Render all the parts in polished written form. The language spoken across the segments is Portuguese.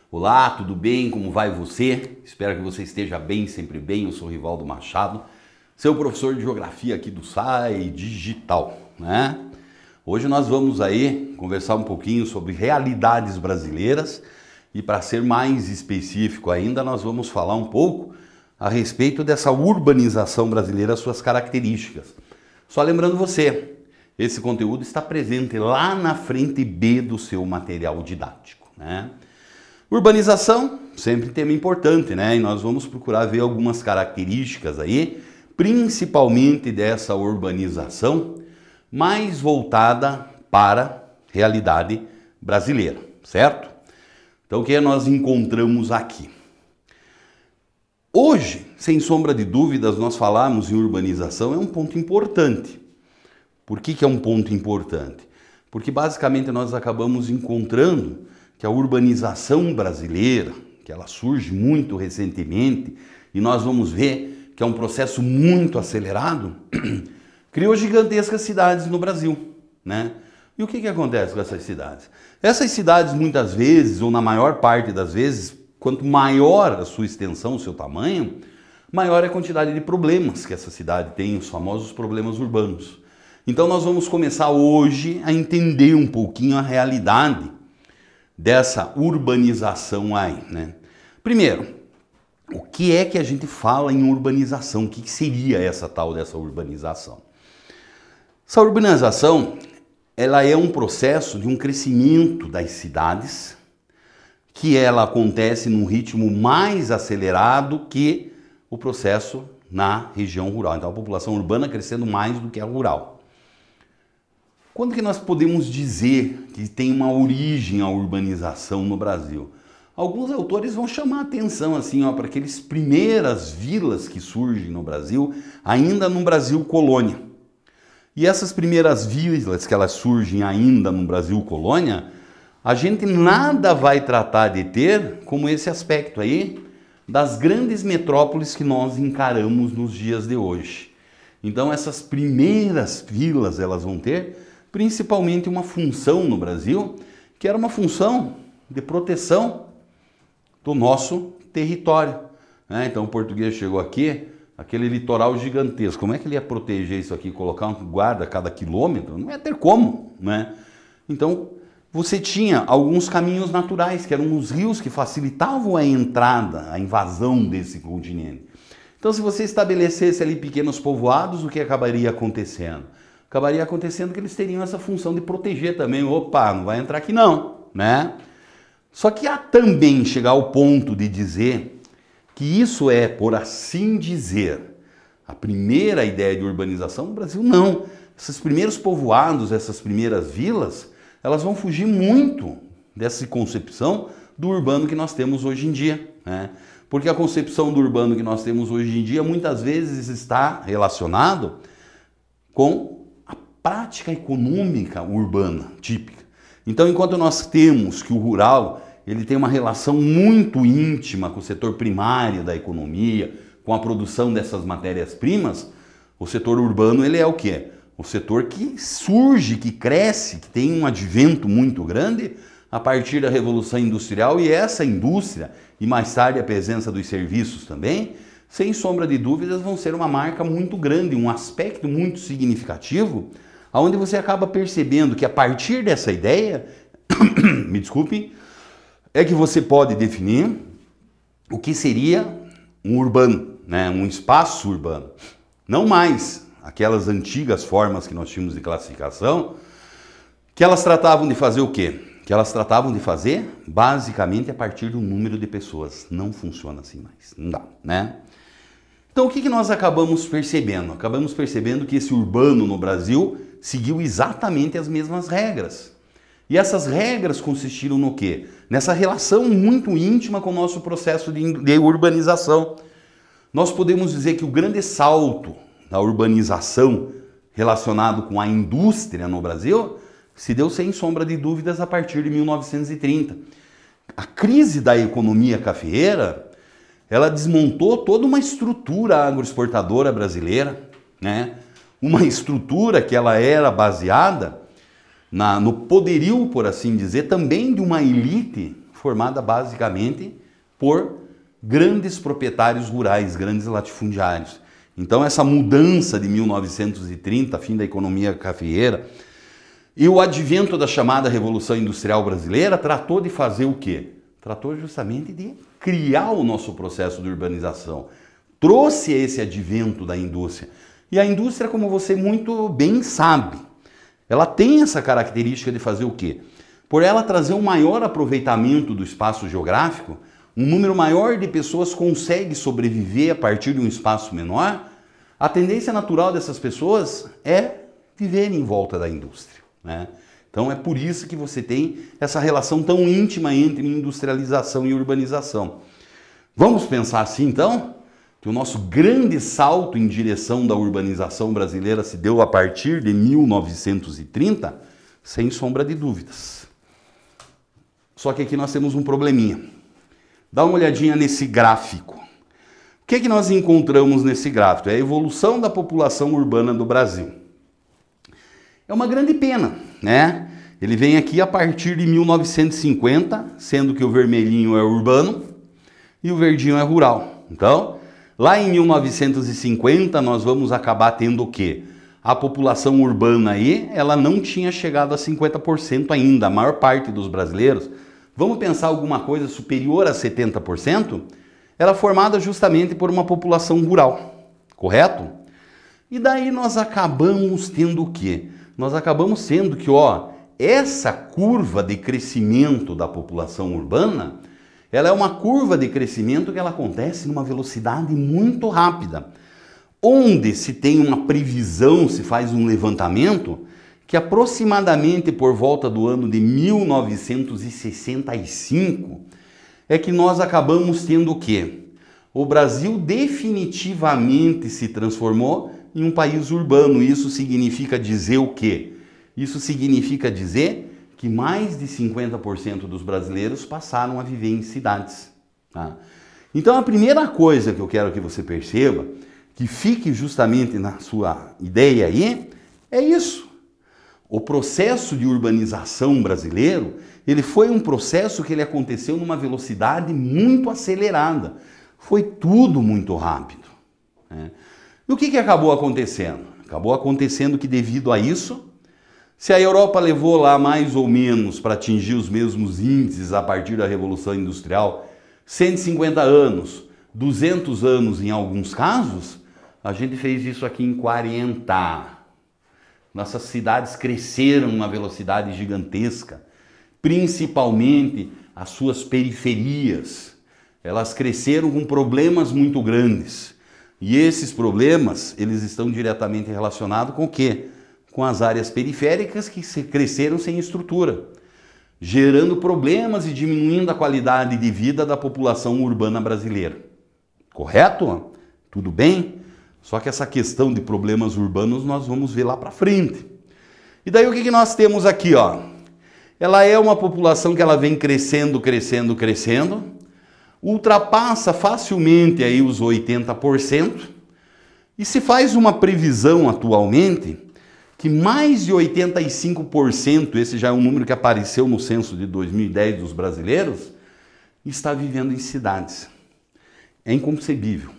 Olá, tudo bem? Como vai você? Espero que você esteja bem, sempre bem. Eu sou Rivaldo Machado, seu professor de Geografia aqui do SAI Digital, né? Hoje nós vamos aí conversar um pouquinho sobre realidades brasileiras e, para ser mais específico ainda, nós vamos falar um pouco a respeito dessa urbanização brasileira, suas características. Só lembrando você, esse conteúdo está presente lá na frente B do seu material didático, né? Urbanização, sempre tema importante, né? E nós vamos procurar ver algumas características aí, principalmente dessa urbanização mais voltada para a realidade brasileira, certo? Então, o que nós encontramos aqui? Hoje, sem sombra de dúvidas, nós falarmos em urbanização é um ponto importante. Por que é um ponto importante? Porque basicamente nós acabamos encontrando que a urbanização brasileira, que ela surge muito recentemente, e nós vamos ver que é um processo muito acelerado, criou gigantescas cidades no Brasil, né? E o que acontece com essas cidades? Essas cidades, muitas vezes, ou na maior parte das vezes, quanto maior a sua extensão, o seu tamanho, maior é a quantidade de problemas que essa cidade tem, os famosos problemas urbanos. Então nós vamos começar hoje a entender um pouquinho a realidade dessa urbanização aí, né? Primeiro, o que é que a gente fala em urbanização? O que seria essa tal dessa urbanização? Essa urbanização, ela é um processo de um crescimento das cidades, que ela acontece num ritmo mais acelerado que o processo na região rural. Então a população urbana crescendo mais do que a rural. Quando que nós podemos dizer que tem uma origem a urbanização no Brasil? Alguns autores vão chamar a atenção assim, ó, para aquelas primeiras vilas que surgem no Brasil, ainda no Brasil colônia. E essas primeiras vilas que elas surgem ainda no Brasil colônia, a gente nada vai tratar de ter como esse aspecto aí das grandes metrópoles que nós encaramos nos dias de hoje. Então essas primeiras vilas elas vão ter principalmente uma função no Brasil, que era uma função de proteção do nosso território, né? Então o português chegou aqui, aquele litoral gigantesco, como é que ele ia proteger isso aqui, colocar um guarda a cada quilômetro? Não ia ter como, né? Então você tinha alguns caminhos naturais, que eram os rios que facilitavam a entrada, a invasão desse continente. Então se você estabelecesse ali pequenos povoados, o que acabaria acontecendo? Acabaria acontecendo que eles teriam essa função de proteger também. Opa, não vai entrar aqui não, né? Só que há também chegar ao ponto de dizer que isso é, por assim dizer, a primeira ideia de urbanização no Brasil, não. Esses primeiros povoados, essas primeiras vilas, elas vão fugir muito dessa concepção do urbano que nós temos hoje em dia, né? Porque a concepção do urbano que nós temos hoje em dia muitas vezes está relacionado com prática econômica urbana típica. Então, enquanto nós temos que o rural ele tem uma relação muito íntima com o setor primário da economia, com a produção dessas matérias-primas, o setor urbano ele é o quê? O setor que surge, que cresce, que tem um advento muito grande a partir da Revolução Industrial, e essa indústria, e mais tarde a presença dos serviços também, sem sombra de dúvidas vão ser uma marca muito grande, um aspecto muito significativo, onde você acaba percebendo que a partir dessa ideia, me desculpe, é que você pode definir o que seria um urbano, né? Um espaço urbano. Não mais aquelas antigas formas que nós tínhamos de classificação, que elas tratavam de fazer o quê? Que elas tratavam de fazer basicamente a partir do número de pessoas. Não funciona assim mais, não dá, né? Então o que nós acabamos percebendo? Acabamos percebendo que esse urbano no Brasil seguiu exatamente as mesmas regras. E essas regras consistiram no quê? Nessa relação muito íntima com o nosso processo de urbanização. Nós podemos dizer que o grande salto da urbanização relacionado com a indústria no Brasil se deu sem sombra de dúvidas a partir de 1930. A crise da economia cafeeira, ela desmontou toda uma estrutura agroexportadora brasileira, né? Uma estrutura que ela era baseada no poderio, por assim dizer, também de uma elite formada basicamente por grandes proprietários rurais, grandes latifundiários. Então essa mudança de 1930, fim da economia cafeeira, e o advento da chamada Revolução Industrial Brasileira tratou de fazer o quê? Tratou justamente de criar o nosso processo de urbanização. Trouxe esse advento da indústria. E a indústria, como você muito bem sabe, ela tem essa característica de fazer o quê? Por ela trazer um maior aproveitamento do espaço geográfico, um número maior de pessoas consegue sobreviver a partir de um espaço menor, a tendência natural dessas pessoas é viver em volta da indústria, né? Então é por isso que você tem essa relação tão íntima entre industrialização e urbanização. Vamos pensar assim então? Que o nosso grande salto em direção da urbanização brasileira se deu a partir de 1930, sem sombra de dúvidas. Só que aqui nós temos um probleminha. Dá uma olhadinha nesse gráfico. O que é que nós encontramos nesse gráfico? É a evolução da população urbana do Brasil. É uma grande pena, né? Ele vem aqui a partir de 1950, sendo que o vermelhinho é urbano e o verdinho é rural. Então, lá em 1950 nós vamos acabar tendo o quê? A população urbana aí, ela não tinha chegado a 50% ainda. A maior parte dos brasileiros, vamos pensar alguma coisa superior a 70%, era formada justamente por uma população rural, correto? E daí nós acabamos tendo o quê? Nós acabamos sendo que, essa curva de crescimento da população urbana, ela é uma curva de crescimento que ela acontece numa velocidade muito rápida, onde se tem uma previsão, se faz um levantamento, que aproximadamente por volta do ano de 1965 é que nós acabamos tendo o quê? O Brasil definitivamente se transformou em um país urbano. Isso significa dizer o quê? Isso significa dizer que mais de 50% dos brasileiros passaram a viver em cidades. Tá? Então a primeira coisa que eu quero que você perceba, que fique justamente na sua ideia aí, é isso. O processo de urbanização brasileiro, ele foi um processo que ele aconteceu numa velocidade muito acelerada. Foi tudo muito rápido, né? E o que acabou acontecendo? Acabou acontecendo que devido a isso, se a Europa levou lá mais ou menos para atingir os mesmos índices a partir da Revolução Industrial, 150 anos, 200 anos em alguns casos, a gente fez isso aqui em 40. Nossas cidades cresceram numa velocidade gigantesca, principalmente as suas periferias. Elas cresceram com problemas muito grandes. E esses problemas, eles estão diretamente relacionados com o quê? Com as áreas periféricas que cresceram sem estrutura, gerando problemas e diminuindo a qualidade de vida da população urbana brasileira. Correto? Tudo bem? Só que essa questão de problemas urbanos nós vamos ver lá para frente. E daí o que nós temos aqui, Ela é uma população que ela vem crescendo, ultrapassa facilmente aí os 80%, e se faz uma previsão atualmente que mais de 85%, esse já é um número que apareceu no censo de 2010 dos brasileiros, está vivendo em cidades. É inconcebível.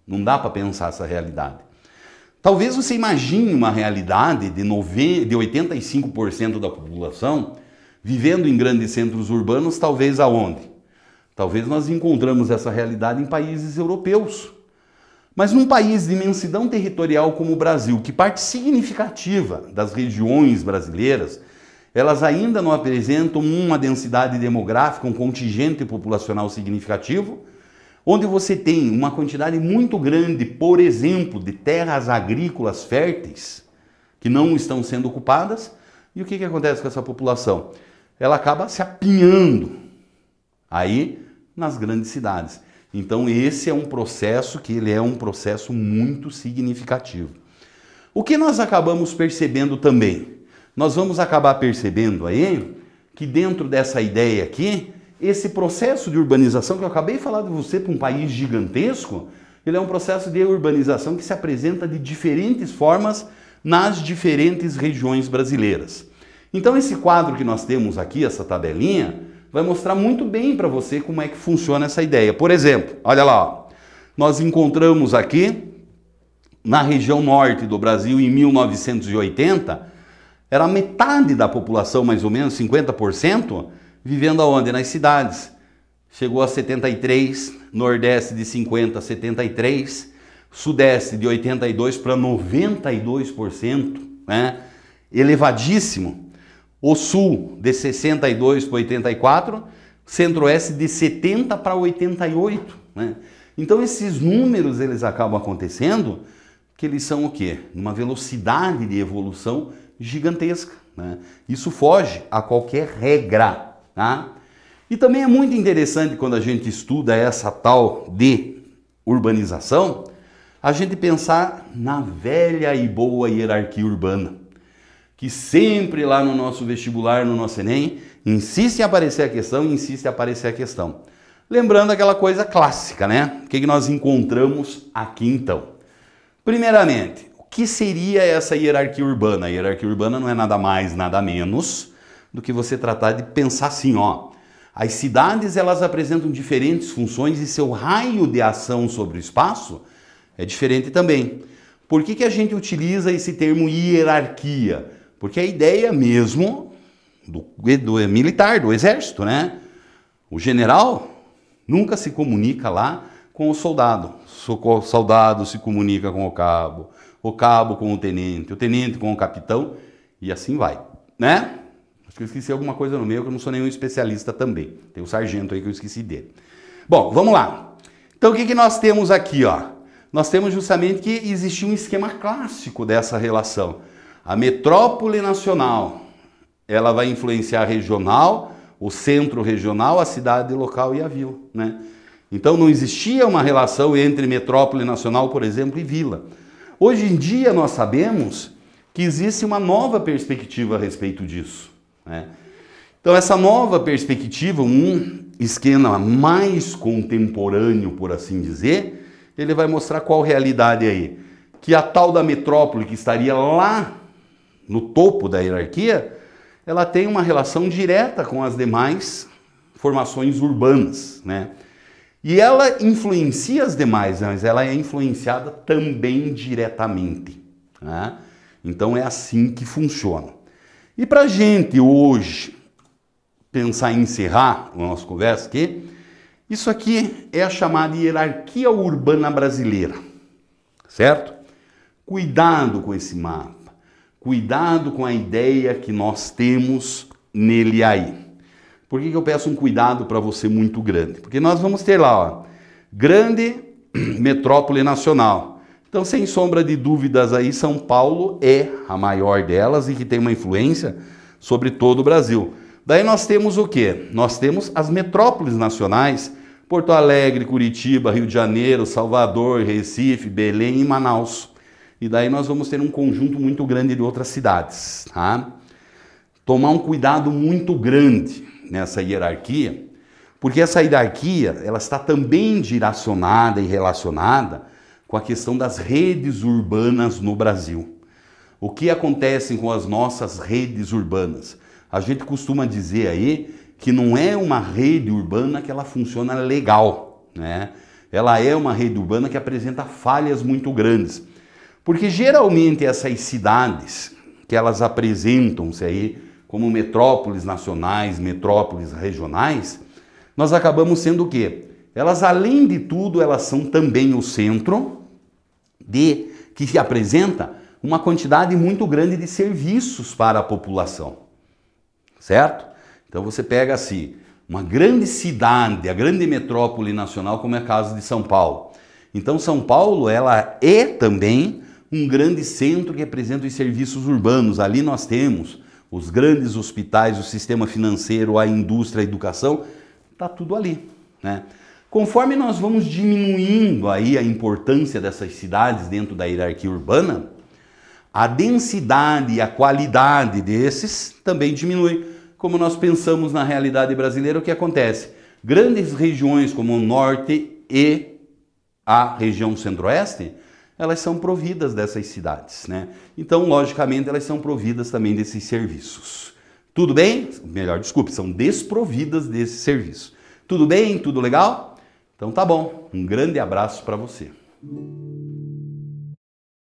Não dá para pensar essa realidade. Talvez você imagine uma realidade de 85% da população vivendo em grandes centros urbanos, talvez aonde? Talvez nós encontramos essa realidade em países europeus. Mas num país de imensidão territorial como o Brasil, que parte significativa das regiões brasileiras, elas ainda não apresentam uma densidade demográfica, um contingente populacional significativo, onde você tem uma quantidade muito grande, por exemplo, de terras agrícolas férteis que não estão sendo ocupadas. E o que acontece com essa população? Ela acaba se apinhando aí nas grandes cidades. Então esse é um processo que ele é um processo muito significativo. O que nós acabamos percebendo também? Nós vamos acabar percebendo aí que dentro dessa ideia aqui, esse processo de urbanização que eu acabei de falar de você para um país gigantesco, ele é um processo de urbanização que se apresenta de diferentes formas nas diferentes regiões brasileiras. Então esse quadro que nós temos aqui, essa tabelinha, vai mostrar muito bem para você como é que funciona essa ideia. Por exemplo, olha lá, ó, nós encontramos aqui na região norte do Brasil em 1980, era metade da população, mais ou menos 50%, vivendo aonde? Nas cidades. Chegou a 73, Nordeste de 50 a 73, Sudeste de 82 para 92%, né? Elevadíssimo. O Sul de 62 para 84, Centro-Oeste de 70 para 88, né? Então esses números eles acabam acontecendo que eles são o quê? Uma velocidade de evolução gigantesca, né? Isso foge a qualquer regra, tá? E também é muito interessante quando a gente estuda essa tal de urbanização, a gente pensar na velha e boa hierarquia urbana, que sempre lá no nosso vestibular, no nosso Enem, insiste em aparecer a questão, insiste em aparecer a questão. Lembrando aquela coisa clássica, né? O que nós encontramos aqui então? Primeiramente, o que seria essa hierarquia urbana? A hierarquia urbana não é nada mais, nada menos do que você tratar de pensar assim, ó. As cidades, elas apresentam diferentes funções e seu raio de ação sobre o espaço é diferente também. Por que a gente utiliza esse termo hierarquia? Porque a ideia mesmo do militar, do exército, né? O general nunca se comunica lá com o soldado. O soldado se comunica com o cabo com o tenente com o capitão e assim vai, né? Acho que eu esqueci alguma coisa no meio, que eu não sou nenhum especialista também. Tem o sargento aí que eu esqueci dele. Bom, vamos lá. Então o que nós temos aqui, ó? Nós temos justamente que existia um esquema clássico dessa relação. A metrópole nacional, ela vai influenciar a regional, o centro regional, a cidade local e a vila, né? Então não existia uma relação entre metrópole nacional, por exemplo, e vila. Hoje em dia nós sabemos que existe uma nova perspectiva a respeito disso, né? Então essa nova perspectiva, um esquema mais contemporâneo, por assim dizer, ele vai mostrar qual realidade é aí. Que a tal da metrópole que estaria lá no topo da hierarquia, ela tem uma relação direta com as demais formações urbanas, né? E ela influencia as demais, mas ela é influenciada também diretamente, né? Então é assim que funciona. E para a gente hoje pensar em encerrar a nossa conversa aqui, isso aqui é a chamada hierarquia urbana brasileira, certo? Cuidado com esse mapa, cuidado com a ideia que nós temos nele aí. Por que eu peço um cuidado para você muito grande? Porque nós vamos ter lá, ó, grande metrópole nacional. Então, sem sombra de dúvidas aí, São Paulo é a maior delas e que tem uma influência sobre todo o Brasil. Daí nós temos o quê? Nós temos as metrópoles nacionais, Porto Alegre, Curitiba, Rio de Janeiro, Salvador, Recife, Belém e Manaus. E daí nós vamos ter um conjunto muito grande de outras cidades, tá? Tomar um cuidado muito grande nessa hierarquia, porque essa hierarquia ela está também direcionada e relacionada com a questão das redes urbanas no Brasil. O que acontece com as nossas redes urbanas? A gente costuma dizer aí que não é uma rede urbana que ela funciona legal, né? Ela é uma rede urbana que apresenta falhas muito grandes. Porque geralmente essas cidades que elas apresentam-se aí como metrópoles nacionais, metrópoles regionais, nós acabamos sendo o quê? Elas, além de tudo, elas são também o centro que se apresenta uma quantidade muito grande de serviços para a população, certo? Então você pega assim, uma grande cidade, a grande metrópole nacional, como é o caso de São Paulo. Então São Paulo, ela é também um grande centro que apresenta os serviços urbanos. Ali nós temos os grandes hospitais, o sistema financeiro, a indústria, a educação, está tudo ali, né? Conforme nós vamos diminuindo aí a importância dessas cidades dentro da hierarquia urbana, a densidade e a qualidade desses também diminui. Como nós pensamos na realidade brasileira, o que acontece? Grandes regiões como o Norte e a região Centro-Oeste, elas são providas dessas cidades, né? Então, logicamente, elas são providas também desses serviços. Tudo bem? Melhor, desculpe, são desprovidas desse serviço. Tudo bem? Tudo legal? Então tá bom. Um grande abraço para você.